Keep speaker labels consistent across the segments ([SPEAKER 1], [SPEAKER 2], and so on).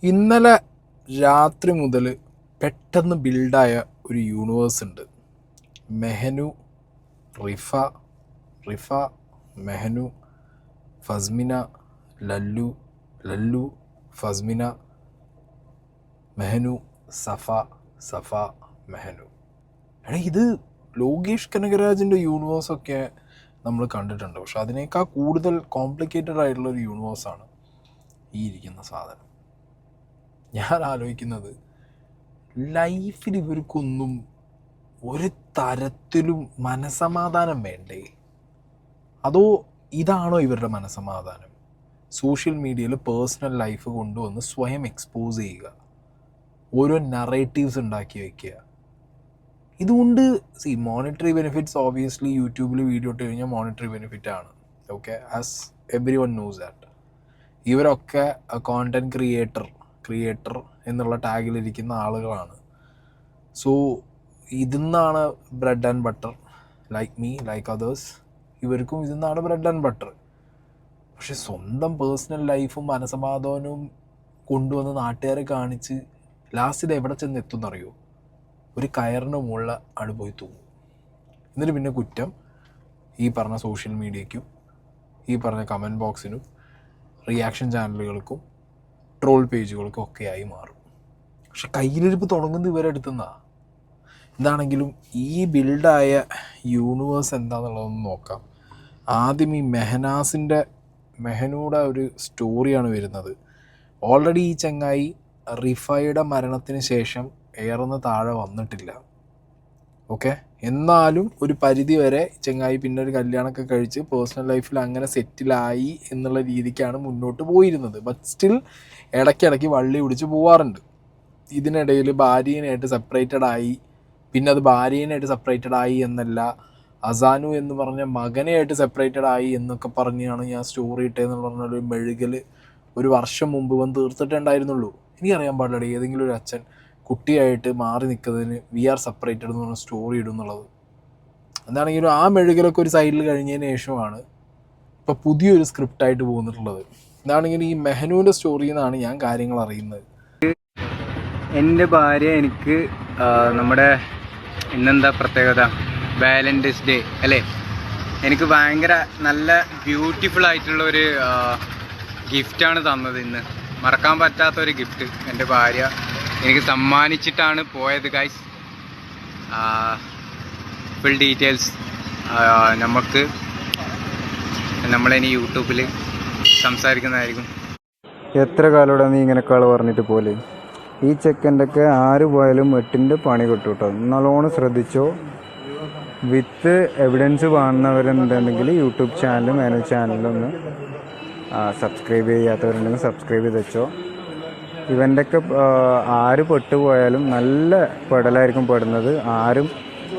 [SPEAKER 1] ഇന്നലെ രാത്രി മുതൽ പെട്ടെന്ന് ബിൽഡായ ഒരു യൂണിവേഴ്സ് ഉണ്ട്. മെഹനു, റിഫ റിഫ മെഹനു, ഫസ്മിന, ലല്ലു ലല്ലു, ഫസ്മിന, മെഹനു, സഫ സഫ, മെഹനു. ഇത് ലോകേഷ് കനകരാജിൻ്റെ യൂണിവേഴ്സൊക്കെ നമ്മൾ കണ്ടിട്ടുണ്ട്. പക്ഷെ അതിനേക്കാൾ കൂടുതൽ കോംപ്ലിക്കേറ്റഡ് ആയിട്ടുള്ളൊരു യൂണിവേഴ്സാണ് ഈ ഇരിക്കുന്ന സാധനം. ഞാൻ ആലോചിക്കുന്നത്, ലൈഫിൽ ഇവർക്കൊന്നും ഒരു തരത്തിലും മനസമാധാനം വേണ്ടേ? അതോ ഇതാണോ ഇവരുടെ മനസമാധാനം? സോഷ്യൽ മീഡിയയിൽ പേഴ്സണൽ ലൈഫ് കൊണ്ടുവന്ന് സ്വയം എക്സ്പോസ് ചെയ്യുക, ഓരോ നറേറ്റീവ്സ് ഉണ്ടാക്കി വയ്ക്കുക. ഇതുകൊണ്ട് മോണിറ്ററി ബെനിഫിറ്റ്സ് ഓബിയസ്ലി യൂട്യൂബിൽ വീഡിയോ ഇട്ട് കഴിഞ്ഞാൽ മോണിറ്ററി ബെനിഫിറ്റ് ആണ്. Okay, as everyone knows that. ഇവരൊക്കെ കോണ്ടൻറ് ക്രിയേറ്റർ എന്നുള്ള ടാഗിലിരിക്കുന്ന ആളുകളാണ്. സോ ഇതിന്നാണ് bread and butter. Like me, like others, ഇവർക്കും ഇതിന്നാണ് ബ്രെഡ് ആൻഡ് ബട്ടർ. പക്ഷെ സ്വന്തം പേഴ്സണൽ ലൈഫും മനസമാധാനവും കൊണ്ടുവന്ന് നാട്ടുകാരെ കാണിച്ച് ലാസ്റ്റ് ഇത് എവിടെ ചെന്ന് എത്തുന്നറിയോ? ഒരു കയറിന് മുകളിൽ ആണ് പോയി തൂങ്ങും. എന്നിട്ട് പിന്നെ കുറ്റം ഈ പറഞ്ഞ സോഷ്യൽ മീഡിയയ്ക്കും ഈ പറഞ്ഞ കമൻറ്റ് ബോക്സിനും റിയാക്ഷൻ ചാനലുകൾക്കും ട്രോൾ പേജുകൾക്കും ഒക്കെ ആയി മാറും. പക്ഷെ കയ്യിലിരിപ്പ് തുടങ്ങുന്നത് ഇവരെടുത്തുനിന്നാണ്. എന്താണെങ്കിലും ഈ ബിൽഡായ യൂണിവേഴ്സ് എന്താണെന്നുള്ളതൊന്ന് നോക്കാം. ആദ്യം ഈ മെഹനൂടെ ഒരു സ്റ്റോറിയാണ് വരുന്നത്. ഓൾറെഡി ഈ ചങ്ങായി റിഫയുടെ മരണത്തിന് ശേഷം ഏറെന്ന് താഴെ വന്നിട്ടില്ല. ഓക്കെ, എന്നാലും ഒരു പരിധി വരെ ചങ്ങായി പിന്നെ ഒരു കല്യാണമൊക്കെ കഴിച്ച് പേഴ്സണൽ ലൈഫിൽ അങ്ങനെ സെറ്റിലായി എന്നുള്ള രീതിക്കാണ് മുന്നോട്ട് പോയിരുന്നത്. ബട്ട് സ്റ്റിൽ ഇടയ്ക്കിടയ്ക്ക് വള്ളി പിടിച്ച് പോവാറുണ്ട്. ഇതിനിടയിൽ ഭാര്യനായിട്ട് സെപ്പറേറ്റഡ് ആയി. പിന്നെ അത് ഭാര്യനായിട്ട് സെപ്പറേറ്റഡ് ആയി എന്നല്ല, അസാനു എന്ന് പറഞ്ഞ മകനെയായിട്ട് സെപ്പറേറ്റഡ് ആയി എന്നൊക്കെ പറഞ്ഞാണ് ഞാൻ സ്റ്റോറി ഇട്ടതെന്ന് പറഞ്ഞൊരു മെഴുകൽ ഒരു വർഷം മുമ്പ് വന്ന് തീർത്തിട്ടുണ്ടായിരുന്നുള്ളൂ. എനിക്കറിയാൻ പാടില്ല ഏതെങ്കിലും ഒരു അച്ഛൻ കുട്ടിയായിട്ട് മാറി നിൽക്കുന്നതിന് വി ആർ സെപ്പറേറ്റഡ് എന്ന് പറഞ്ഞ സ്റ്റോറി ഇടും എന്നുള്ളത്. എന്താണെങ്കിലും ആ മെഴുകലൊക്കെ ഒരു സൈഡിൽ കഴിഞ്ഞതിന് ശേഷമാണ് ഇപ്പോൾ പുതിയൊരു സ്ക്രിപ്റ്റായിട്ട് പോകുന്നിട്ടുള്ളത്. എന്താണെങ്കിലും ഈ മെഹനുവിൻ്റെ സ്റ്റോറിയിൽ നിന്നാണ് ഞാൻ കാര്യങ്ങൾ അറിയുന്നത്.
[SPEAKER 2] എൻ്റെ ഭാര്യ എനിക്ക് നമ്മുടെ ഇന്നെന്താ പ്രത്യേകത, വാലൻറ്റൈൻസ് ഡേ അല്ലേ, എനിക്ക് ഭയങ്കര നല്ല ബ്യൂട്ടിഫുൾ ആയിട്ടുള്ള ഒരു ഗിഫ്റ്റാണ് തന്നത്. ഇന്ന് മറക്കാൻ പറ്റാത്തൊരു ഗിഫ്റ്റ് എൻ്റെ ഭാര്യ എനിക്ക് സമ്മാനിച്ചിട്ടാണ് പോയത് ഗൈസ്. ഫുൾ ഡീറ്റെയിൽസ് നമ്മളിനി യൂട്യൂബിൽ സംസാരിക്കുന്നതായിരിക്കും.
[SPEAKER 3] എത്ര കാലോടെ നീ ഇങ്ങനെ കള പറഞ്ഞിട്ട് പോലെ? ഈ ചെക്കൻ്റെ ഒക്കെ ആര് പോയാലും എട്ടിൻ്റെ പണി കിട്ടും കേട്ടോ. നല്ലോണം ശ്രദ്ധിച്ചോ. വിത്ത് എവിഡൻസ് കാണുന്നവരുണ്ടെങ്കിൽ യൂട്യൂബ് ചാനലും മാനേജ് ചാനലൊന്ന് സബ്സ്ക്രൈബ് ചെയ്യാത്തവരുണ്ടെങ്കിൽ സബ്സ്ക്രൈബ് ചെയ്ത് വെച്ചോ. ഇവൻ്റെയൊക്കെ ആര് പെട്ടുപോയാലും നല്ല പെടലായിരിക്കും പെടുന്നത്. ആരും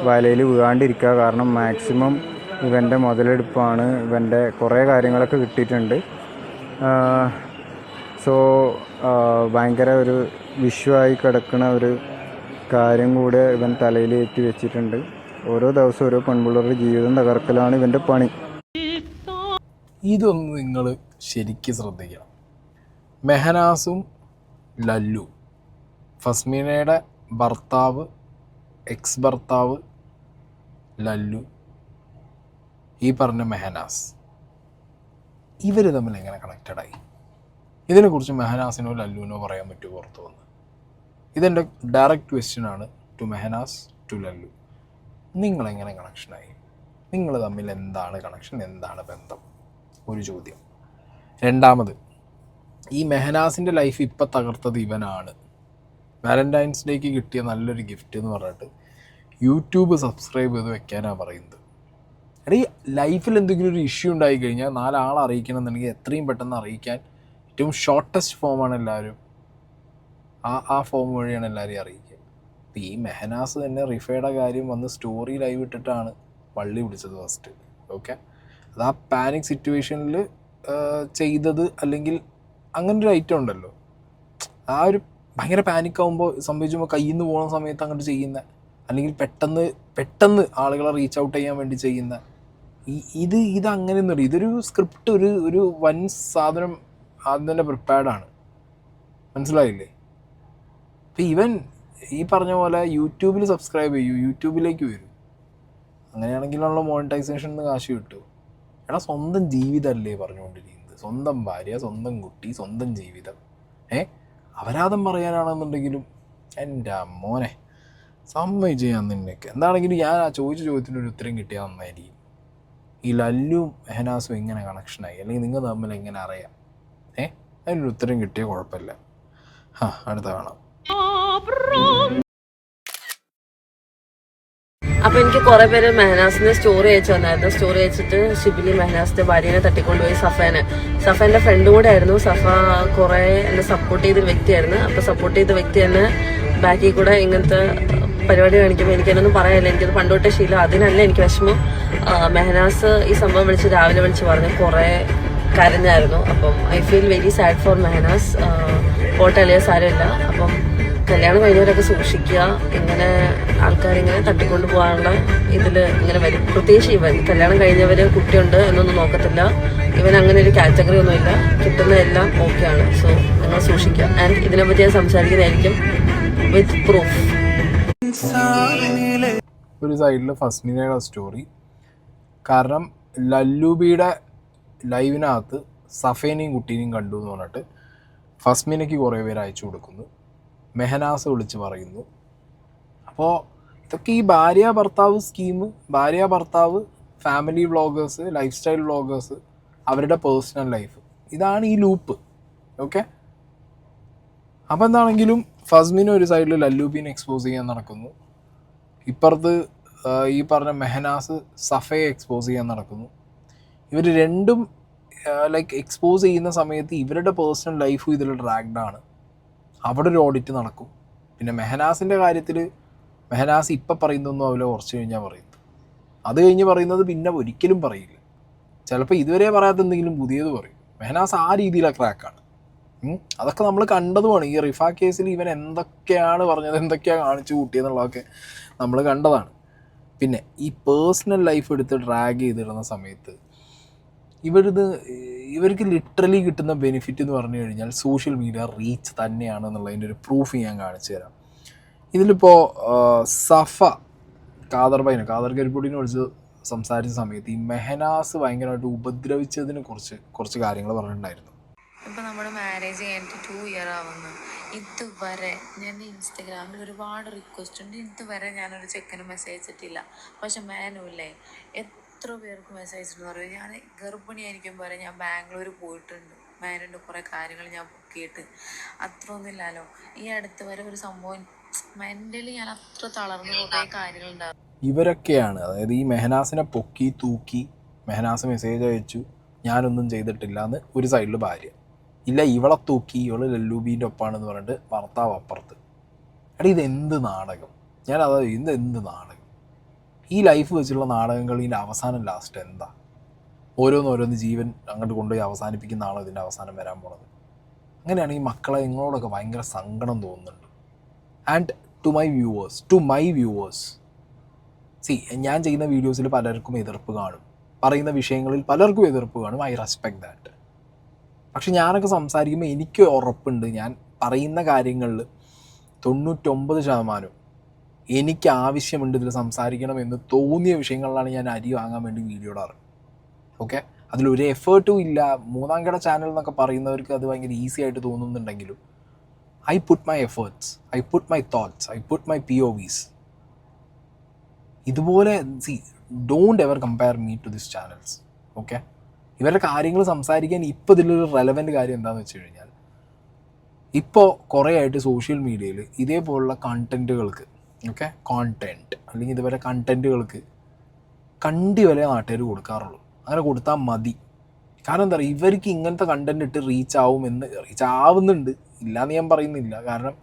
[SPEAKER 3] വലയിൽ വീഴാണ്ടിരിക്കുക. കാരണം മാക്സിമം ഇവൻ്റെ മുതലെടുപ്പാണ്. ഇവൻ്റെ കുറേ കാര്യങ്ങളൊക്കെ കിട്ടിയിട്ടുണ്ട്. സോ ഭയങ്കര ഒരു വിഷയമായി കിടക്കുന്ന ഒരു കാര്യം കൂടെ ഇവൻ തലയിൽ ഏറ്റി വെച്ചിട്ടുണ്ട്. ഓരോ ദിവസവും ഓരോ പെൺപിള്ളേരുടെ ജീവിതം തകർക്കലാണ് ഇവൻ്റെ പണി.
[SPEAKER 1] ഇതൊന്ന് നിങ്ങൾ ശരിക്കും ശ്രദ്ധിക്കണം. മെഹനാസും ലല്ലു, ഫസ്മീനയുടെ ഭർത്താവ്, എക്സ് ഭർത്താവ് ലല്ലു, ഈ പറഞ്ഞ മെഹനാസ്, ഇവർ തമ്മിൽ എങ്ങനെ കണക്റ്റഡായി? ഇതിനെക്കുറിച്ച് മെഹനാസിനോ ലല്ലുവിനോ പറയാൻ പറ്റുമോ പുറത്ത് വന്ന്? ഇതെൻ്റെ ഡയറക്റ്റ് ക്വസ്റ്റ്യനാണ് ടു മെഹനാസ്, ടു ലല്ലു. നിങ്ങളെങ്ങനെ കണക്ഷനായി? നിങ്ങൾ തമ്മിൽ എന്താണ് കണക്ഷൻ, എന്താണ് ബന്ധം? ഒരു ചോദ്യം. രണ്ടാമത്, ഈ മെഹനാസിൻ്റെ ലൈഫ് ഇപ്പം തകർത്തത് ഇവനാണ്. വാലൻറ്റൈൻസ് ഡേക്ക് കിട്ടിയ നല്ലൊരു ഗിഫ്റ്റ് എന്ന് പറഞ്ഞിട്ട് യൂട്യൂബ് സബ്സ്ക്രൈബ് ചെയ്ത് വെക്കാനാണ് പറയുന്നത്. എടീ, ലൈഫിൽ എന്തെങ്കിലും ഒരു ഇഷ്യൂ ഉണ്ടായി കഴിഞ്ഞാൽ 4 ആളെ അറിയിക്കണം എന്നുണ്ടെങ്കിൽ എത്രയും പെട്ടെന്ന് അറിയിക്കാൻ ഏറ്റവും ഷോർട്ടസ്റ്റ് ഫോമാണ് എല്ലാവരും. ആ ഫോം വഴിയാണ് എല്ലാവരെയും അറിയിക്കുക. അപ്പോൾ ഈ മെഹനാസ് തന്നെ റിഫയുടെ കാര്യം വന്ന് സ്റ്റോറി ലൈവ് ഇട്ടിട്ടാണ് വള്ളി പിടിച്ചത് ഫസ്റ്റ്. ഓക്കെ, അത് ആ പാനിക് സിറ്റുവേഷനിൽ ചെയ്തത്. അല്ലെങ്കിൽ അങ്ങനൊരു ഐറ്റം ഉണ്ടല്ലോ, ആ ഒരു ഭയങ്കര പാനിക്കാവുമ്പോൾ സംഭവിച്ചുമ്പോൾ കയ്യിൽ നിന്ന് പോകുന്ന സമയത്ത് അങ്ങോട്ട് ചെയ്യുന്ന, അല്ലെങ്കിൽ പെട്ടെന്ന് ആളുകളെ റീച്ച് ഔട്ട് ചെയ്യാൻ വേണ്ടി ചെയ്യുന്ന ഇത് അങ്ങനെയൊന്നുമില്ല. ഇതൊരു സ്ക്രിപ്റ്റ്, ഒരു വൻ സാധനം ആദ്യം തന്നെ പ്രിപ്പയർഡാണ്. മനസ്സിലായില്ലേ? ഇപ്പം ഇവൻ ഈ പറഞ്ഞ പോലെ യൂട്യൂബിൽ സബ്സ്ക്രൈബ് ചെയ്യൂ, യൂട്യൂബിലേക്ക് വരും. അങ്ങനെയാണെങ്കിലുള്ള മോണിറ്റൈസേഷൻ കാശ് കിട്ടും. എടാ സ്വന്തം ജീവിതമല്ലേ പറഞ്ഞുകൊണ്ടിരിക്കുന്നത്, സ്വന്തം ഭാര്യ, സ്വന്തം കുട്ടി, സ്വന്തം ജീവിതം. അപരാധം പറയാനാണെന്നുണ്ടെങ്കിലും എൻ്റെ മോനെ സമ്മതിച്ച് ഞാൻ നിന്നൊക്കെ. എന്താണെങ്കിലും ഞാൻ ആ ചോദിച്ച ചോദ്യത്തിനൊരു ഉത്തരം കിട്ടിയാൽ നന്നായിരിക്കും. ഈ ലല്ലും മെഹനാസും എങ്ങനെ കണക്ഷനായി, അല്ലെങ്കിൽ നിങ്ങൾ തമ്മിൽ എങ്ങനെ അറിയാം? അതിനൊരു ഉത്തരം കിട്ടിയാൽ കുഴപ്പമില്ല. അടുത്ത കാണാം.
[SPEAKER 4] അപ്പൊ എനിക്ക് കുറെ പേര് മെഹനാസിന്റെ സ്റ്റോറി അയച്ചു തന്നായിരുന്നു. സ്റ്റോറി അയച്ചിട്ട് ഷിബിലി മെഹനാസിന്റെ ഭാര്യനെ തട്ടിക്കൊണ്ടുപോയി സഫേന്റെ ഫ്രണ്ടും കൂടെ ആയിരുന്നു. സഫ കുറെ എന്നെ സപ്പോർട്ട് ചെയ്ത വ്യക്തിയായിരുന്നു. അപ്പൊ സപ്പോർട്ട് ചെയ്ത വ്യക്തി തന്നെ ബാക്കിൽ കൂടെ ഇങ്ങനത്തെ പരിപാടി കാണിക്കുമ്പോൾ എനിക്കതൊന്നും പറയാനില്ല. എനിക്കത് പണ്ടോട്ടെ ശീലം. അതിനല്ല എനിക്ക് വിഷമം. മെഹനാസ് ഈ സംഭവം രാവിലെ വിളിച്ച് പറഞ്ഞു കുറെ കരഞ്ഞായിരുന്നു. അപ്പം I feel very sad for Mehnaz. പോട്ടല്ലേ, സാരമില്ല. അപ്പം കല്യാണം കഴിഞ്ഞവരൊക്കെ സൂക്ഷിക്കുക. ഇങ്ങനെ ആൾക്കാരിങ്ങനെ തട്ടിക്കൊണ്ട് പോകാനുള്ള ഇതിൽ ഇങ്ങനെ വരും. പ്രത്യേകിച്ച് ഇവൻ കല്യാണം കഴിഞ്ഞവര് കുട്ടിയുണ്ട് എന്നൊന്നും നോക്കത്തില്ല. ഇവൻ അങ്ങനെ ഒരു കാറ്റഗറി ഒന്നുമില്ല. കിട്ടുന്നതെല്ലാം ഓക്കെയാണ്. സോ നിങ്ങൾ സൂക്ഷിക്കുക. ആൻഡ് ഇതിനെപ്പറ്റി ഞാൻ സംസാരിക്കുന്നതായിരിക്കും വിത്ത് പ്രൂഫ്.
[SPEAKER 1] ഒരു സൈഡിൽ ഫസ്മിനയുടെ സ്റ്റോറി. കാരണം ലല്ലൂബിയുടെ ലൈവിനകത്ത് സഫേനെയും കുട്ടീനെയും കണ്ടു എന്ന് പറഞ്ഞിട്ട് ഫസ്മിനയ്ക്ക് കുറേ പേര് അയച്ചു കൊടുക്കുന്നു. മെഹനാസ് വിളിച്ച് പറയുന്നു. അപ്പോൾ ഇതൊക്കെ ഈ ഭാര്യ ഭർത്താവ് സ്കീം, ഭാര്യ ഭർത്താവ്, family vloggers, life style vloggers, അവരുടെ പേഴ്സണൽ ലൈഫ്, ഇതാണ് ഈ ലൂപ്പ്. ഓക്കെ. അപ്പോൾ എന്താണെങ്കിലും ഫസ്മിനെ ഒരു സൈഡിൽ ലല്ലൂബിനെ എക്സ്പോസ് ചെയ്യാൻ നടക്കുന്നു. ഇപ്പുറത്ത് ഈ പറഞ്ഞ മെഹനാസ് സഫയെ എക്സ്പോസ് ചെയ്യാൻ നടക്കുന്നു. ഇവർ രണ്ടും ലൈക്ക് എക്സ്പോസ് ചെയ്യുന്ന സമയത്ത് ഇവരുടെ പേഴ്സണൽ ലൈഫും ഇതിൽ ഡ്രാഗ്ഡാണ്. അവിടെ ഒരു ഓഡിറ്റ് നടക്കും. പിന്നെ മെഹനാസിൻ്റെ കാര്യത്തിൽ മെഹനാസ് ഇപ്പം പറയുന്നതൊന്നും അവരെ കുറച്ച് കഴിഞ്ഞാൽ പറയുന്നത്, അത് കഴിഞ്ഞ് പറയുന്നത് പിന്നെ ഒരിക്കലും പറയില്ല. ചിലപ്പോൾ ഇതുവരെ പറയാത്ത എന്തെങ്കിലും പുതിയത് പറയും. മെഹനാസ് ആ രീതിയിലാണ് ക്രാക്കാണ്. അതൊക്കെ നമ്മൾ കണ്ടതുമാണ്. ഈ റിഫ കേസിൽ ഇവൻ എന്തൊക്കെയാണ് പറഞ്ഞത്, എന്തൊക്കെയാണ് കാണിച്ചു കൂട്ടിയെന്നുള്ളതൊക്കെ നമ്മൾ കണ്ടതാണ്. പിന്നെ ഈ പേഴ്സണൽ ലൈഫ് എടുത്ത് ഡ്രാഗ് ചെയ്തിടുന്ന സമയത്ത് ഇവർക്ക് ലിറ്ററലി കിട്ടുന്ന ബെനിഫിറ്റ് എന്ന് പറഞ്ഞു കഴിഞ്ഞാൽ സോഷ്യൽ മീഡിയ റീച്ച് തന്നെയാണ് എന്നുള്ളതിൻ്റെ ഒരു പ്രൂഫ് ഞാൻ കാണിച്ചു തരാം. ഇതിലിപ്പോൾ സഫ കാദർ കരിപ്പൊടിനെ വിളിച്ച് സംസാരിച്ച സമയത്ത് ഈ മെഹനാസ് ഭയങ്കരമായിട്ട് ഉപദ്രവിച്ചതിനെ കുറച്ച് കാര്യങ്ങൾ പറഞ്ഞിട്ടുണ്ടായിരുന്നു.
[SPEAKER 5] ഇപ്പം നമ്മുടെ മാരേജ് കഴിഞ്ഞിട്ട് 2 ഇയർ ആവുന്നു. ഇതുവരെ ഞാൻ ഇൻസ്റ്റഗ്രാമിൽ ഒരുപാട് റിക്വസ്റ്റ് ഉണ്ട്. ഇതുവരെ ഞാനൊരു ചെക്കന് മെസ്സേജ് അയച്ചിട്ടില്ല. പക്ഷെ മാനുമില്ലേ എത്ര പേർക്ക് മെസ്സേജ് അയച്ചിട്ടെന്ന് പറയും. ഞാൻ ഗർഭിണിയായിരിക്കും വരെ ഞാൻ ബാംഗ്ലൂർ പോയിട്ടുണ്ട്. മാനുണ്ട് കുറേ കാര്യങ്ങൾ ഞാൻ ബുക്ക് അത്രയൊന്നും ഇല്ലല്ലോ. ഈ അടുത്ത് വരെ ഒരു സംഭവം മെൻ്റലി ഞാൻ അത്ര തളർന്ന് കുറേ കാര്യങ്ങളുണ്ടാകും.
[SPEAKER 1] ഇവരൊക്കെയാണ്, അതായത് ഈ മെഹനാസിനെ പൊക്കി തൂക്കി മെഹനാസ് മെസ്സേജ് അയച്ചു ഞാനൊന്നും ചെയ്തിട്ടില്ല എന്ന് ഒരു സൈഡിൽ ഭാര്യ, ഇല്ല ഇവളെ തൂക്കി ഇവള് ലല്ലൂബീൻ്റെ ഒപ്പാണെന്ന് പറഞ്ഞിട്ട് ഭർത്താവ് അപ്പുറത്ത്. എടാ ഇതെന്ത് നാടകം? എന്ത് നാടകം? ഈ ലൈഫ് വെച്ചുള്ള നാടകങ്ങളിൻ്റെ അവസാനം ലാസ്റ്റ് എന്താ? ഓരോന്നോരോന്ന് ജീവൻ അങ്ങോട്ട് കൊണ്ടുപോയി അവസാനിപ്പിക്കുന്ന ആളോ ഇതിൻ്റെ അവസാനം വരാൻ പോണത്? അങ്ങനെയാണ് ഈ മക്കളെ നിങ്ങളോടൊക്കെ ഭയങ്കര സങ്കടം തോന്നുന്നുണ്ട്. And to my viewers see, ഞാൻ ചെയ്യുന്ന വീഡിയോസിൽ പലർക്കും എതിർപ്പ് കാണും, പറയുന്ന വിഷയങ്ങളിൽ പലർക്കും എതിർപ്പ് കാണും. I respect that. പക്ഷെ ഞാനൊക്കെ സംസാരിക്കുമ്പോൾ എനിക്ക് ഉറപ്പുണ്ട്, ഞാൻ പറയുന്ന കാര്യങ്ങളിൽ 99% എനിക്ക് ആവശ്യമുണ്ട് ഇതിൽ സംസാരിക്കണം എന്ന് തോന്നിയ വിഷയങ്ങളിലാണ് ഞാൻ അരി വാങ്ങാൻ വേണ്ടി വീഡിയോ ഇടാറ്. ഓക്കെ, അതിലൊരു എഫേർട്ടും ഇല്ല. മൂന്നാം കിട ചാനൽ എന്നൊക്കെ പറയുന്നവർക്ക് അത് ഭയങ്കര ഈസി ആയിട്ട് തോന്നുന്നുണ്ടെങ്കിലും I put my efforts, I put my thoughts, I put my POVs. ഇതുപോലെ see, don't ever compare me to this channels. Okay, ഇവരുടെ കാര്യങ്ങൾ സംസാരിക്കാൻ ഇപ്പോൾ ഇതിലൊരു റെലവൻറ്റ് കാര്യം എന്താണെന്ന് വെച്ച് കഴിഞ്ഞാൽ, ഇപ്പോൾ കുറേ ആയിട്ട് സോഷ്യൽ മീഡിയയിൽ ഇതേപോലുള്ള കണ്ടൻറ്റുകൾക്ക് കോണ്ടൻറ്റ് അല്ലെങ്കിൽ ഇതുപോലെ കണ്ടൻറ്റുകൾക്ക് കണ്ടി വില നാട്ടുകാർ കൊടുക്കാറുള്ളൂ. അങ്ങനെ കൊടുത്താൽ മതി. കാരണം എന്താ പറയുക, ഇവർക്ക് ഇങ്ങനത്തെ കണ്ടൻറ്റ് ഇട്ട് റീച്ച് ആവുന്നുണ്ട്, ഇല്ലയെന്ന് ഞാൻ പറയുന്നില്ല. കാരണം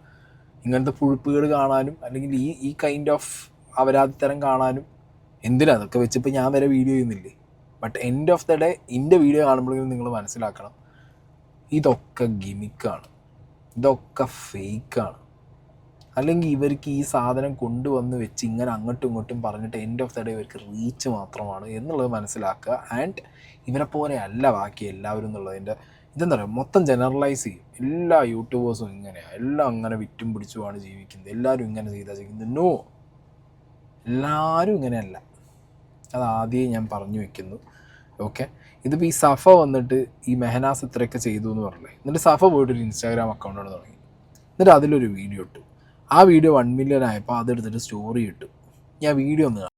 [SPEAKER 1] ഇങ്ങനത്തെ പുഴുപ്പുകൾ കാണാനും അല്ലെങ്കിൽ ഈ കൈൻഡ് ഓഫ് അപരാധിത്തരം കാണാനും എന്തിനാ അതൊക്കെ വെച്ചിപ്പോൾ ഞാൻ വരെ വീഡിയോ ചെയ്യുന്നില്ലേ. But end of the day എൻ്റെ വീഡിയോ കാണുമ്പോഴേക്കും നിങ്ങൾ മനസ്സിലാക്കണം, ഇതൊക്കെ ഗിമിക്കാണ്, ഇതൊക്കെ ഫേക്കാണ്. അല്ലെങ്കിൽ ഇവർക്ക് ഈ സാധനം കൊണ്ടുവന്ന് വെച്ച് ഇങ്ങനെ അങ്ങോട്ടും ഇങ്ങോട്ടും പറഞ്ഞിട്ട് എൻഡ് ഓഫ് ദ ഡേ ഇവർക്ക് റീച്ച് മാത്രമാണ് എന്നുള്ളത് മനസ്സിലാക്കുക. ആൻഡ് ഇവരെ പോലെ അല്ല ബാക്കി എല്ലാവരും എന്നുള്ളതിൻ്റെ ഇതെന്താ പറയുക, മൊത്തം ജനറലൈസ് ചെയ്യും. എല്ലാ യൂട്യൂബേഴ്സും ഇങ്ങനെയാണ്, എല്ലാം അങ്ങനെ വിറ്റും പിടിച്ചുമാണ് ജീവിക്കുന്നത്, എല്ലാവരും ഇങ്ങനെ ചെയ്താൽ ചെയ്യുന്നത്. നോ, എല്ലാവരും ഇങ്ങനെയല്ല. അത് ആദ്യമേ ഞാൻ പറഞ്ഞു വെക്കുന്നു. ഓക്കെ, ഇതിപ്പോൾ ഈ സഫ വന്നിട്ട് ഈ മെഹനാസ് ഇത്രയൊക്കെ ചെയ്തു എന്ന് പറഞ്ഞില്ലേ, എന്നിട്ട് സഫ പോയിട്ടൊരു ഇൻസ്റ്റാഗ്രാം അക്കൗണ്ടാണ് തുടങ്ങി. എന്നിട്ട് അതിലൊരു വീഡിയോ ഇട്ടു. ആ വീഡിയോ 1 മില്യൺ ആയപ്പോൾ അതെടുത്തിട്ട് സ്റ്റോറി ഇട്ടു. ഞാൻ വീഡിയോ ഒന്ന് കാണാം.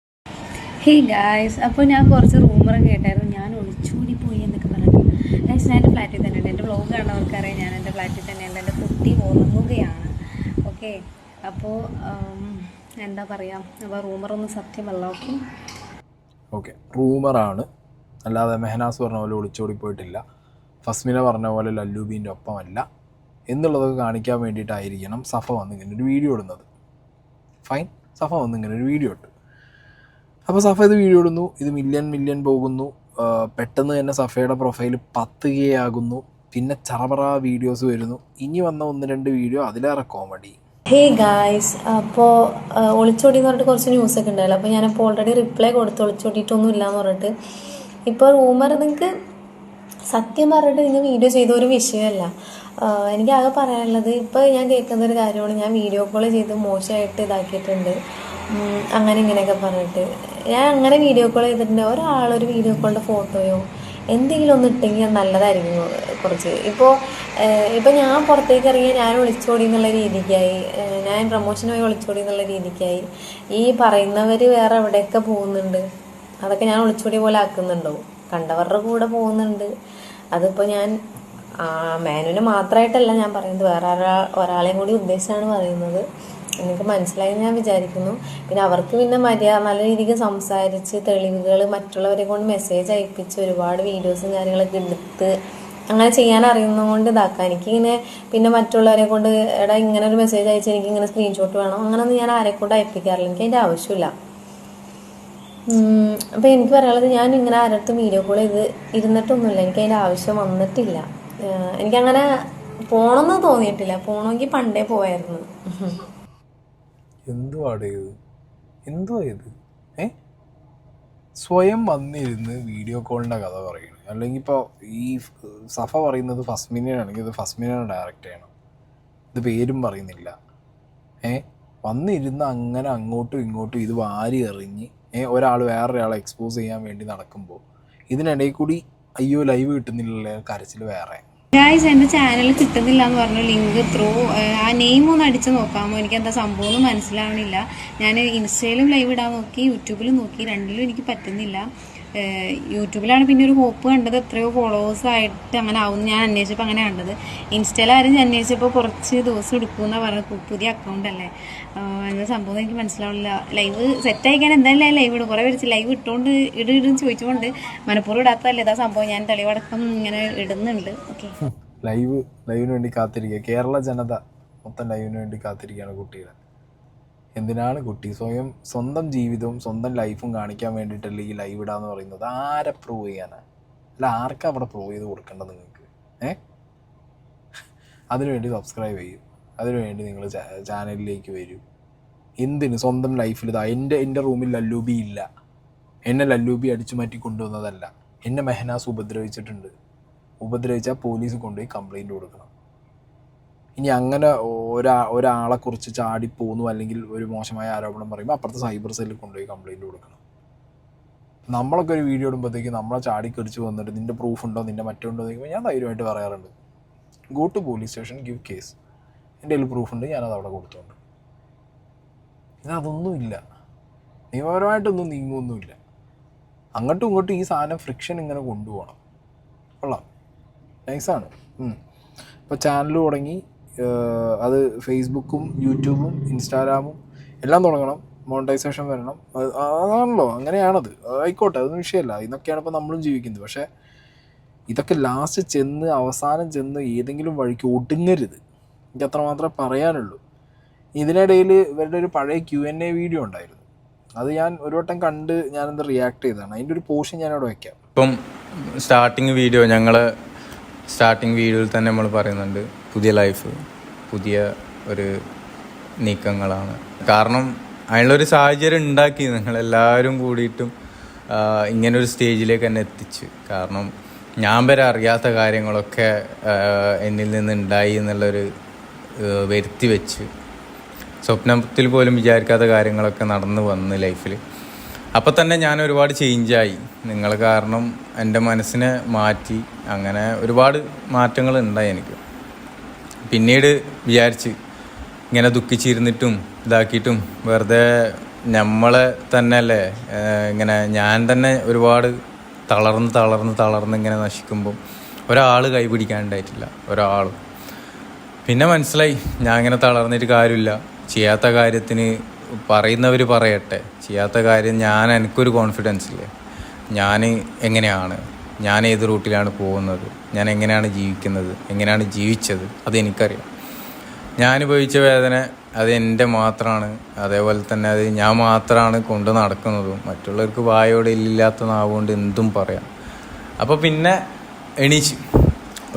[SPEAKER 6] ഹേ ഗായ്സ്, അപ്പോൾ ഞാൻ കുറച്ച് റൂമറൊക്കെ കേട്ടായിരുന്നു, ഞാൻ ഒളിച്ചോടി പോയി എന്നൊക്കെ പറഞ്ഞിട്ട്. ഗായ്സ്, ഞാൻ എൻ്റെ ഫ്ലാറ്റിൽ തന്നെ ഉണ്ട്. എൻ്റെ വ്ളോഗ് കാണുന്നവർക്കറിയാം, ഞാൻ എൻ്റെ ഫ്ലാറ്റിൽ തന്നെയുണ്ട്. എൻ്റെ കുട്ടി ഉറങ്ങുകയാണ്. ഓക്കെ, അപ്പോൾ എന്താ പറയുക, അപ്പോൾ റൂമറൊന്നും സത്യമല്ല.
[SPEAKER 1] ഓക്കെ, റൂമറാണ്, അല്ലാതെ മെഹനാസ് പറഞ്ഞ പോലെ ഒളിച്ചോടി പോയിട്ടില്ല, ഫസ്മിന പറഞ്ഞ പോലെ ലല്ലൂബീൻ്റെ ഒപ്പമല്ല എന്നുള്ളതൊക്കെ കാണിക്കാൻ വേണ്ടിയിട്ടായിരിക്കണം സഫ വന്നിങ്ങനെ ഒരു വീഡിയോ ഇടുന്നത്. ഫൈൻ, സഫ വന്നിങ്ങനെ ഒരു വീഡിയോ ഇട്ടു. അപ്പോൾ സഫ ഇത് വീഡിയോ ഇടുന്നു, ഇത് മില്യൺ പോകുന്നു. പെട്ടെന്ന് തന്നെ സഫയുടെ പ്രൊഫൈൽ 10K ആകുന്നു. പിന്നെ ചറപറ വീഡിയോസ് വരുന്നു. ഇനി വന്ന 1-2 വീഡിയോ അതിലേറെ കോമഡി.
[SPEAKER 7] ഹേ ഗായ്സ്, അപ്പോൾ ഒളിച്ചോടി എന്ന് പറഞ്ഞിട്ട് കുറച്ച് ന്യൂസൊക്കെ ഉണ്ടായല്ലോ. അപ്പോൾ ഞാനിപ്പോൾ ഓൾറെഡി റിപ്ലൈ കൊടുത്ത് ഒളിച്ചോടിയിട്ടൊന്നും ഇല്ല എന്ന് പറഞ്ഞിട്ട്. ഇപ്പോൾ റൂമർ നിങ്ങൾക്ക് സത്യം പറഞ്ഞിട്ട് നിങ്ങൾ വീഡിയോ ചെയ്ത ഒരു വിഷയമല്ല. എനിക്കാകെ പറയാനുള്ളത്, ഇപ്പോൾ ഞാൻ കേൾക്കുന്ന ഒരു കാര്യമാണ്, ഞാൻ വീഡിയോ കോൾ ചെയ്ത് മോശമായിട്ട് ഇതാക്കിയിട്ടുണ്ട്, അങ്ങനെ ഇങ്ങനെയൊക്കെ പറഞ്ഞിട്ട്. ഞാൻ അങ്ങനെ വീഡിയോ കോൾ ചെയ്തിട്ടുണ്ട്. ഒരാളൊരു വീഡിയോ കോളിൻ്റെ ഫോട്ടോയോ എന്തെങ്കിലും ഒന്ന് ഇട്ടെങ്കിൽ നല്ലതായിരിക്കും കുറച്ച്. ഇപ്പോൾ ഞാൻ പുറത്തേക്ക് ഇറങ്ങിയാൽ ഞാൻ ഒളിച്ചോടി എന്നുള്ള രീതിക്കായി, ഞാൻ പ്രൊമോഷന് പോയി ഒളിച്ചോടി എന്നുള്ള രീതിക്കായി. ഈ പറയുന്നവർ വേറെ എവിടെയൊക്കെ പോകുന്നുണ്ട്, അതൊക്കെ ഞാൻ ഒളിച്ചോടി പോലെ ആക്കുന്നുണ്ടോ? കണ്ടവരുടെ കൂടെ പോകുന്നുണ്ട്. അതിപ്പോൾ ഞാൻ മാനുവിനെ മാത്രമായിട്ടല്ല ഞാൻ പറയുന്നത്, വേറെ ഒരാളെയും കൂടി ഉദ്ദേശിച്ചാണ് പറയുന്നത്. എനിക്ക് മനസ്സിലായി ഞാൻ വിചാരിക്കുന്നു. പിന്നെ അവർക്ക് പിന്നെ നല്ല രീതിക്ക് സംസാരിച്ച് തെളിവുകൾ മറ്റുള്ളവരെ കൊണ്ട് മെസ്സേജ് അയപ്പിച്ച് ഒരുപാട് വീഡിയോസും കാര്യങ്ങളൊക്കെ എടുത്ത് അങ്ങനെ ചെയ്യാൻ അറിയുന്നതുകൊണ്ട് ഇതാക്കാം. എനിക്കിങ്ങനെ പിന്നെ മറ്റുള്ളവരെ കൊണ്ട് എടാ ഇങ്ങനെ ഒരു മെസ്സേജ് അയച്ച് എനിക്ക് ഇങ്ങനെ സ്ക്രീൻഷോട്ട് വേണം അങ്ങനെയൊന്നും ഞാൻ ആരെ കൊണ്ട് അയപ്പിക്കാറില്ല. എനിക്ക് അതിൻ്റെ ആവശ്യമില്ല. അപ്പോൾ എനിക്ക് പറയാനുള്ളത്, ഞാൻ ഇങ്ങനെ ആരടുത്തും വീഡിയോ കോൾ ഇരുന്നിട്ടൊന്നുമില്ല. എനിക്ക് അതിൻ്റെ ആവശ്യം വന്നിട്ടില്ല. എനിക്കങ്ങനെ പോകണമെന്ന് തോന്നിയിട്ടില്ല. പോകണമെങ്കിൽ പണ്ടേ പോയായിരുന്നു.
[SPEAKER 1] എന്തുവാടേ ഇത്, എന്തുവാ ഇത്? സ്വയം വന്നിരുന്ന് വീഡിയോ കോളിൻ്റെ കഥ പറയുന്നു. അല്ലെങ്കിൽ ഇപ്പോൾ ഈ സഫ പറയുന്നത് ഫസ്മിനാണെങ്കിൽ ഇത് ഫസ്മിനാണ് ഡയറക്റ്റ് ചെയ്യണം. ഇത് പേരും പറയുന്നില്ല. വന്നിരുന്ന് അങ്ങനെ അങ്ങോട്ടും ഇങ്ങോട്ടും ഇത് വാരി എറിഞ്ഞ് ഒരാൾ വേറൊരാളെ എക്സ്പോസ് ചെയ്യാൻ വേണ്ടി നടക്കുമ്പോൾ ഇതിനിടയിൽ കൂടി അയ്യോ ലൈവ് കിട്ടുന്നില്ല കരച്ചിൽ വേറെ.
[SPEAKER 6] ഗായ്സ്, എൻ്റെ ചാനൽ കിട്ടുന്നില്ല എന്ന് പറഞ്ഞ ലിങ്ക് ത്രൂ ആ നെയിം ഒന്ന് അടിച്ച് നോക്കാമോ? എനിക്ക് എന്താ സംഭവം ഒന്നും മനസ്സിലാവണില്ല. ഞാൻ ഇൻസ്റ്റയിലും ലൈവ് ഇടാൻ നോക്കി, യൂട്യൂബിലും നോക്കി, രണ്ടിലും എനിക്ക് പറ്റുന്നില്ല. യൂട്യൂബിലാണ് പിന്നെ ഒരു ഹോപ്പ് കണ്ടത്, എത്രയോ ഫോളോവേഴ്സ് ആയിട്ട് അങ്ങനെ ആവുമെന്ന് ഞാൻ അന്വേഷിച്ചപ്പോൾ അങ്ങനെ കണ്ടത്. ഇൻസ്റ്റയിലാരും അന്വേഷിച്ചപ്പോൾ കുറച്ച് ദിവസം എടുക്കുമെന്നാണ് പറഞ്ഞത്. പുതിയ അക്കൗണ്ട് അല്ലേ, എന്താ സംഭവം എനിക്ക് മനസ്സിലാവില്ല. ലൈവ് സെറ്റ് അയക്കാൻ എന്തായാലും ലൈവ് ഇടും. കുറേ പേര് ലൈവ് ഇട്ടുകൊണ്ട് ഇടും ചോദിച്ചുകൊണ്ട് മനഃപൂർവ്വം ഇടാത്തതല്ലേ ഇതാ സംഭവം. ഞാൻ തെളിവടക്കം ഇങ്ങനെ ഇടുന്നുണ്ട്. ഓക്കെ,
[SPEAKER 1] ലൈവിന് വേണ്ടി കാത്തിരിക്കുക. കേരള ജനത മൊത്തം ലൈവിന് വേണ്ടി കാത്തിരിക്കുകയാണ് കുട്ടികൾ. എന്തിനാണ് കുട്ടി സ്വന്തം ജീവിതവും സ്വന്തം ലൈഫും കാണിക്കാൻ വേണ്ടിയിട്ടല്ലേ ഈ ലൈവ് ഇടാന്ന് പറയുന്നത്? ആരെ പ്രൂവ് ചെയ്യാനാണ്? അല്ല, ആർക്കാ അവിടെ പ്രൂവ് ചെയ്ത് കൊടുക്കേണ്ടത് നിങ്ങൾക്ക്? അതിനുവേണ്ടി സബ്സ്ക്രൈബ് ചെയ്യും, അതിനുവേണ്ടി നിങ്ങൾ ചാനലിലേക്ക് വരൂ. എന്തിന് സ്വന്തം ലൈഫിൽ ഇതാ എൻ്റെ റൂമിൽ ലല്ലൂബി ഇല്ല, എന്നെ ലല്ലൂബി അടിച്ചു മാറ്റി കൊണ്ടുവന്നതല്ല, എന്നെ മെഹനാസ് ഉപദ്രവിച്ചാൽ പോലീസ് കൊണ്ടുപോയി കംപ്ലൈൻറ്റ് കൊടുക്കണം. ഇനി അങ്ങനെ ഒരാളെക്കുറിച്ച് ചാടിപ്പോന്നു അല്ലെങ്കിൽ ഒരു മോശമായ ആരോപണം പറയുമ്പോൾ അപ്പുറത്തെ സൈബർ സെല്ലിൽ കൊണ്ടുപോയി കംപ്ലൈൻറ്റ് കൊടുക്കണം. നമ്മളൊക്കെ ഒരു വീഡിയോ ഇടുമ്പോഴത്തേക്ക് നമ്മളെ ചാടിക്കടിച്ച് വന്നിട്ട് നിൻ്റെ പ്രൂഫ് ഉണ്ടോ, നിൻ്റെ മറ്റുണ്ടോ എന്ന് ചോദിക്കുമ്പോൾ ഞാൻ ധൈര്യമായിട്ട് പറയാറുണ്ട്, go to police station, give case, എൻ്റെ കയ്യിൽ പ്രൂഫുണ്ട്, ഞാനത് അവിടെ കൊടുത്തോണ്ട്. ഇതൊന്നുമില്ല, നിയമപരമായിട്ടൊന്നും നീങ്ങുമൊന്നുമില്ല. അങ്ങോട്ടും ഇങ്ങോട്ടും ഈ സാധനം ഫ്രിക്ഷൻ ഇങ്ങനെ കൊണ്ടുപോകണം. കൊള്ളാം, നൈസാണ്. ഇപ്പോൾ ചാനൽ തുടങ്ങി, അത് ഫേസ്ബുക്കും യൂട്യൂബും ഇൻസ്റ്റാഗ്രാമും എല്ലാം തുടങ്ങണം, മോണിറ്റൈസേഷൻ വരണം. അതാണല്ലോ, അങ്ങനെയാണത്. ആയിക്കോട്ടെ, അതൊന്നും വിഷയമല്ല. ഇതൊക്കെയാണ് ഇപ്പോൾ നമ്മളും ജീവിക്കുന്നത്. പക്ഷേ ഇതൊക്കെ അവസാനം ചെന്ന് ഏതെങ്കിലും വഴിക്ക് ഒടുങ്ങരുത്. എനിക്ക് അത്രമാത്രമേ പറയാനുള്ളൂ. ഇതിനിടയിൽ ഇവരുടെ ഒരു പഴയ Q&A വീഡിയോ ഉണ്ടായിരുന്നു. അത് ഞാൻ ഒരു വട്ടം കണ്ട് ഞാനെന്താ റിയാക്ട് ചെയ്തതാണ്. അതിൻ്റെ ഒരു പോർഷൻ ഞാനവിടെ വയ്ക്കാം.
[SPEAKER 2] ഇപ്പം സ്റ്റാർട്ടിങ് വീഡിയോയിൽ തന്നെ നമ്മൾ പറയുന്നുണ്ട്, പുതിയ ലൈഫ്, പുതിയ ഒരു നീക്കങ്ങളാണ്. കാരണം അതിനുള്ളൊരു സാഹചര്യം ഉണ്ടാക്കി നിങ്ങളെല്ലാവരും കൂടിയിട്ടും ഇങ്ങനൊരു സ്റ്റേജിലേക്ക് തന്നെ എത്തിച്ച്. കാരണം ഞാൻ വരെ അറിയാത്ത കാര്യങ്ങളൊക്കെ എന്നിൽ നിന്നുണ്ടായി എന്നുള്ളൊരു വരുത്തി വെച്ച് സ്വപ്നത്തിൽ പോലും വിചാരിക്കാത്ത കാര്യങ്ങളൊക്കെ നടന്നു വന്ന് ലൈഫിൽ. അപ്പോൾ തന്നെ ഞാൻ ഒരുപാട് ചേഞ്ചായി. നിങ്ങൾ കാരണം എൻ്റെ മനസ്സിനെ മാറ്റി. അങ്ങനെ ഒരുപാട് മാറ്റങ്ങൾ ഉണ്ടായി എനിക്ക്. പിന്നീട് വിചാരിച്ച് ഇങ്ങനെ ദുഃഖിച്ചിരുന്നിട്ടും ഇതാക്കിയിട്ടും വെറുതെ നമ്മളെ തന്നെ അല്ലേ ഇങ്ങനെ ഞാൻ തന്നെ ഒരുപാട് തളർന്ന് ഇങ്ങനെ നശിക്കുമ്പം ഒരാൾ കൈപിടിക്കാനുണ്ടായിട്ടില്ല, ഒരാളും. പിന്നെ മനസ്സിലായി ഞാൻ ഇങ്ങനെ തളർന്നിട്ട് കാര്യമില്ല. ചെയ്യാത്ത കാര്യത്തിന് പറയുന്നവർ പറയട്ടെ. ചെയ്യാത്ത കാര്യം എനിക്കൊരു കോൺഫിഡൻസ് ഇല്ലേ, ഞാൻ എങ്ങനെയാണ്, ഞാൻ ഏത് റൂട്ടിലാണ് പോകുന്നത്, ഞാൻ എങ്ങനെയാണ് ജീവിക്കുന്നത്, എങ്ങനെയാണ് ജീവിച്ചത്, അതെനിക്കറിയാം. ഞാൻ അനുഭവിച്ച വേദന അത് എൻ്റെ മാത്രമാണ്. അതേപോലെ തന്നെ അത് ഞാൻ മാത്രമാണ് കൊണ്ട് നടക്കുന്നതും. മറ്റുള്ളവർക്ക് വായോടെ ഇല്ലാത്ത നാവുകൊണ്ട് എന്തും പറയാം. അപ്പോൾ പിന്നെ എണീച്ച്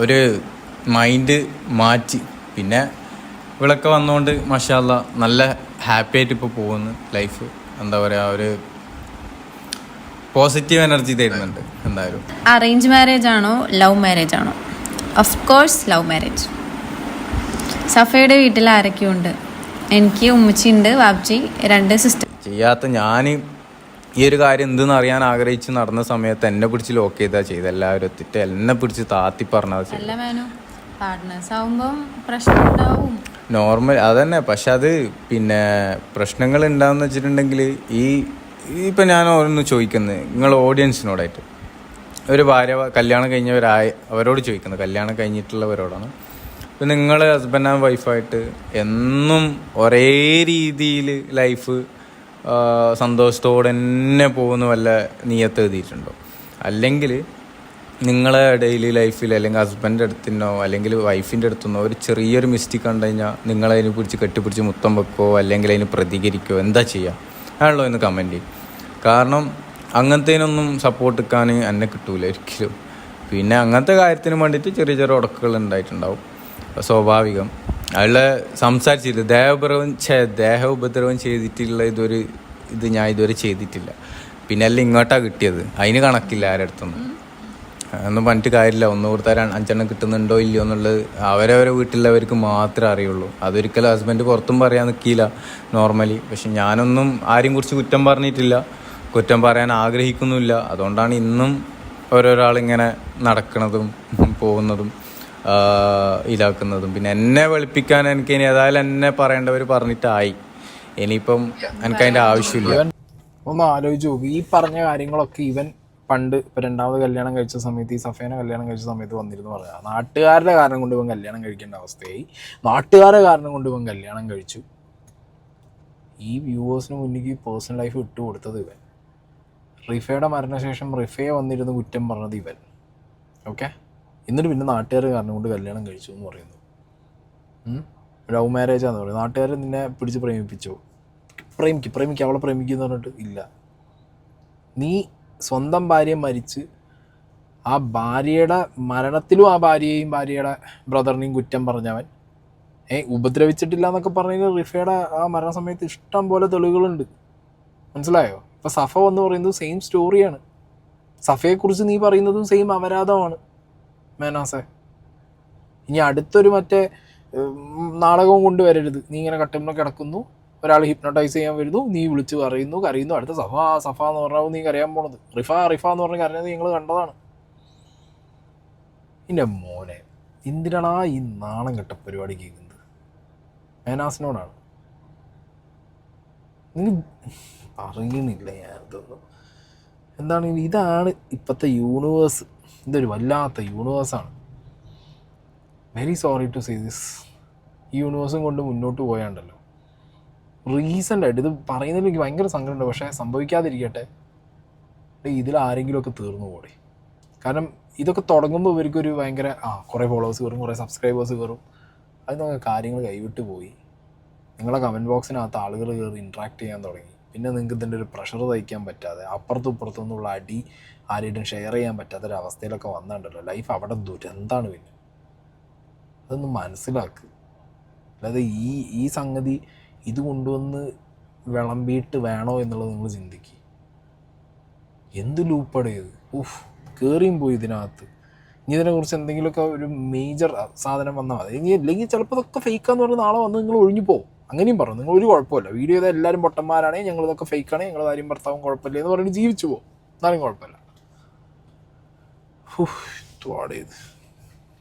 [SPEAKER 2] ഒരു മൈൻഡ് മാറ്റി. പിന്നെ ഇവളൊക്കെ വന്നുകൊണ്ട് മാഷാ അല്ലാ നല്ല ഹാപ്പി ആയിട്ട് ഇപ്പോൾ പോകുന്നു ലൈഫ്. എന്താ പറയുക, ഒരു പോസിറ്റീവ് എനർജി തരുന്നുണ്ട് എന്തായാലും.
[SPEAKER 6] അറേഞ്ച് മാരേജ് ആണോ ലവ് മാരേജ് ആണോ? Of course love marriage. സഫയുടെ വീട്ടിൽ ആരൊക്കെയുണ്ട്? എനിക്ക് ഉമ്മച്ചിയുണ്ട്, വാബ്ജി, 2 സിസ്റ്റർ.
[SPEAKER 2] ചെയ്യാത്ത ഞാൻ ഈ ഒരു കാര്യം എന്തെന്ന് അറിയാൻ ആഗ്രഹിച്ച് നടന്ന സമയത്ത് എന്നെ പിടിച്ച് ലോക്ക് ചെയ്താൽ ചെയ്ത് എല്ലാവരും എത്തിയിട്ട് എന്നെ പിടിച്ച് താത്തി പറഞ്ഞത്
[SPEAKER 6] അല്ല മേനു, പാർട്ട്നേഴ്സ് ആവുമ്പം പ്രശ്നം ഉണ്ടാവും.
[SPEAKER 2] നോർമൽ അതന്നെ. പക്ഷെ അത് പിന്നെ പ്രശ്നങ്ങൾ ഉണ്ടാകുന്ന വെച്ചിട്ടുണ്ടെങ്കിൽ ഇപ്പം ഞാൻ ഓരോന്ന് ചോദിക്കുന്നത് നിങ്ങൾ ഓഡിയൻസിനോടായിട്ട്, ഒരു ഭാര്യ കല്യാണം അവരോട് ചോദിക്കുന്നത്, കല്യാണം കഴിഞ്ഞിട്ടുള്ളവരോടാണ്. ഇപ്പം നിങ്ങൾ ഹസ്ബൻഡ് ആൻഡ് വൈഫായിട്ട് എന്നും ഒരേ രീതിയിൽ ലൈഫ് സന്തോഷത്തോടെ തന്നെ പോകുന്ന വല്ല നീയത്ത് എഴുതിയിട്ടുണ്ടോ? അല്ലെങ്കിൽ നിങ്ങളെ ഡെയിലി ലൈഫിൽ അല്ലെങ്കിൽ ഹസ്ബൻഡിൻ്റെ അടുത്തിനോ അല്ലെങ്കിൽ വൈഫിൻ്റെ അടുത്തുനിന്നോ ഒരു ചെറിയൊരു മിസ്റ്റേക്ക് കണ്ടു കഴിഞ്ഞാൽ നിങ്ങളതിനെ പിടിച്ച് കെട്ടിപ്പിടിച്ച് മുത്തം വെക്കോ അല്ലെങ്കിൽ അതിന് പ്രതികരിക്കുകയോ എന്താ ചെയ്യുക? ആണല്ലോ എന്ന് കമൻറ്റ് ചെയ്യും. കാരണം അങ്ങനത്തേനൊന്നും സപ്പോർട്ട് എടുക്കാൻ എന്നെ കിട്ടൂല ഒരിക്കലും. പിന്നെ അങ്ങനത്തെ കാര്യത്തിന് വേണ്ടിയിട്ട് ചെറിയ ചെറിയ ഉടക്കുകൾ ഉണ്ടായിട്ടുണ്ടാവും, സ്വാഭാവികം. അയാളെ സംസാരിച്ചില്ല, ദേഹ ഉപദ്രവം ചെയ്തിട്ടുള്ള ഇത് ഞാൻ ഇതുവരെ ചെയ്തിട്ടില്ല. പിന്നെ എല്ലാം ഇങ്ങോട്ടാണ് കിട്ടിയത്, അതിന് കണക്കില്ല ആരുടെ അടുത്തൊന്നും. ഒന്നും പറഞ്ഞിട്ട് കാര്യമില്ല. 1 കൊടുത്താൽ 5 കിട്ടുന്നുണ്ടോ ഇല്ലയോ എന്നുള്ളത് അവരവരെ വീട്ടിലുള്ളവർക്ക് മാത്രമേ അറിയുള്ളൂ. അതൊരിക്കലും ഹസ്ബൻഡ് പുറത്തും പറയാൻ നിൽക്കില്ല നോർമലി. പക്ഷെ ഞാനൊന്നും ആരെയും കുറിച്ച് കുറ്റം പറഞ്ഞിട്ടില്ല, കുറ്റം പറയാൻ ആഗ്രഹിക്കുന്നുമില്ല. അതുകൊണ്ടാണ് ഇന്നും ഓരോരാളിങ്ങനെ നടക്കുന്നതും പോകുന്നതും ഇതാക്കുന്നതും. പിന്നെ എന്നെ വെളുപ്പിക്കാൻ എനിക്ക് ഇനി ഏതായാലും എന്നെ പറയേണ്ടവർ പറഞ്ഞിട്ടായി. ഇനിയിപ്പം എനിക്കതിൻ്റെ ആവശ്യമില്ല.
[SPEAKER 1] ഒന്ന് ആലോചിച്ച് നോക്കും, ഈ പറഞ്ഞ കാര്യങ്ങളൊക്കെ ഇവൻ പണ്ട് ഇപ്പം 2ാമത് കല്യാണം കഴിച്ച സമയത്ത്, ഈ സഫേനെ കല്യാണം കഴിച്ച സമയത്ത് വന്നിരുന്നു പറയാം. നാട്ടുകാരുടെ കാരണം കൊണ്ട് ഇവൻ കല്യാണം കഴിക്കേണ്ട അവസ്ഥയായി, നാട്ടുകാരുടെ കാരണം കൊണ്ട് ഇവൻ കല്യാണം കഴിച്ചു. ഈ വ്യൂവേഴ്സിന് മുന്നിലേക്ക് പേഴ്സണൽ ലൈഫ് ഇട്ട് കൊടുത്തത് ഇവൻ. റിഫയുടെ മരണശേഷം റിഫയെ വന്നിരുന്ന് കുറ്റം പറഞ്ഞത് ഇവൻ. ഓക്കെ, എന്നിട്ട് പിന്നെ നാട്ടുകാർ കാരണം കൊണ്ട് കല്യാണം കഴിച്ചു എന്ന് പറയുന്നു. ലവ് മാരേജാന്ന് പറയുന്നത്. നാട്ടുകാർ നിന്നെ പിടിച്ച് പ്രേമിപ്പിച്ചോ? പ്രേമിക്കുക അവളെ പ്രേമിക്കുക എന്ന് പറഞ്ഞിട്ട് ഇല്ല. നീ സ്വന്തം ഭാര്യ മരിച്ച് ആ ഭാര്യയുടെ മരണത്തിലും ആ ഭാര്യയെയും ഭാര്യയുടെ ബ്രദറിനെയും കുറ്റം പറഞ്ഞവൻ ഉപദ്രവിച്ചിട്ടില്ല എന്നൊക്കെ പറഞ്ഞു. റിഫയുടെ ആ മരണസമയത്ത് ഇഷ്ടം പോലെ തെളിവുകളുണ്ട്, മനസ്സിലായോ? ഇപ്പം സഫ എന്ന് പറയുന്നത് സെയിം സ്റ്റോറിയാണ്. സഫയെക്കുറിച്ച് നീ പറയുന്നതും സെയിം അപരാധമാണ് മേനാസെ. ഇനി അടുത്തൊരു മറ്റേ നാടകവും കൊണ്ടുവരരുത്. നീ ഇങ്ങനെ കട്ടിലിൽ കിടക്കുന്നു, ഒരാൾ ഹിപ്നോട്ടൈസ് ചെയ്യാൻ വരുന്നു, നീ വിളിച്ച് പറയുന്നു, കരയുന്നു, അടുത്ത സഫ എന്ന് പറഞ്ഞാൽ നീ കരയാൻ പോണത്. റിഫ എന്ന് പറഞ്ഞ് കരഞ്ഞത് നിങ്ങൾ കണ്ടതാണ്. എൻ്റെ മോനെ, എന്തിനാണ് ഈ നാണം കെട്ട പരിപാടി കേൾക്കുന്നത്? മേനാസിനോടാണ്. നിങ്ങൾ അറിയുന്നില്ല ഞാൻ ഇതൊന്നും. എന്താണ് ഇതാണ് ഇപ്പോഴത്തെ യൂണിവേഴ്സ്. ഇതൊരു വല്ലാത്ത യൂണിവേഴ്സാണ്. Very sorry to say this. ഈ യൂണിവേഴ്സും കൊണ്ട് മുന്നോട്ട് പോയാണ്ടല്ലോ റീസെൻ്റായിട്ട് ഇത് പറയുന്നതിൽ എനിക്ക് ഭയങ്കര സങ്കടമുണ്ട്. പക്ഷേ സംഭവിക്കാതിരിക്കട്ടെ, ഇതിൽ ആരെങ്കിലുമൊക്കെ തീർന്നു പോടെ. കാരണം ഇതൊക്കെ തുടങ്ങുമ്പോൾ ഇവർക്കൊരു ഭയങ്കര കുറേ ഫോളോവേഴ്സ് കയറും, കുറേ സബ്സ്ക്രൈബേഴ്സ് കയറും. അതിനൊക്കെ കാര്യങ്ങൾ കൈവിട്ട് പോയി. നിങ്ങളെ കമൻറ്റ് ബോക്സിനകത്ത് ആളുകൾ കയറി ഇൻട്രാക്ട് ചെയ്യാൻ തുടങ്ങി. പിന്നെ നിങ്ങൾക്ക് ഇതിൻ്റെ ഒരു പ്രഷർ സഹിക്കാൻ പറ്റാതെ അപ്പുറത്തും ഇപ്പുറത്തു നിന്നുള്ള അടി ആരെയും ഷെയർ ചെയ്യാൻ പറ്റാത്തൊരവസ്ഥയിലൊക്കെ വന്നിട്ടുണ്ടല്ലോ. ലൈഫ് അവിടെ ദുരന്താണ്. പിന്നെ അതൊന്ന് മനസ്സിലാക്ക്. അല്ലാതെ ഈ സംഗതി ഇത് കൊണ്ടുവന്ന് വിളമ്പിയിട്ട് വേണോ എന്നുള്ളത് നിങ്ങൾ ചിന്തിക്കുക. എന്ത് ലൂപ്പടേത്? കയറിയും പോയി ഇതിനകത്ത്. ഇനി ഇതിനെക്കുറിച്ച് എന്തെങ്കിലുമൊക്കെ ഒരു മേജർ സാധനം വന്നാൽ മതി. ഇല്ലെങ്കിൽ ചിലപ്പോൾ ഇതൊക്കെ ഫേക്കാന്ന് പറഞ്ഞ് നാളെ വന്ന് നിങ്ങൾ ഒഴിഞ്ഞു പോകും. അങ്ങനെയും പറഞ്ഞു, നിങ്ങൾ ഒരു കുഴപ്പമില്ല, വീഡിയോ ചെയ്താൽ എല്ലാവരും പൊട്ടന്മാരാണെങ്കിൽ ഞങ്ങൾ ഇതൊക്കെ ഫേക്കാണ്, ഞങ്ങൾ ഭാര്യയും ഭർത്താവും കുഴപ്പമില്ല എന്ന് പറഞ്ഞിട്ട് ജീവിച്ചു പോകും, എന്നാലും കുഴപ്പമില്ല. ഇത്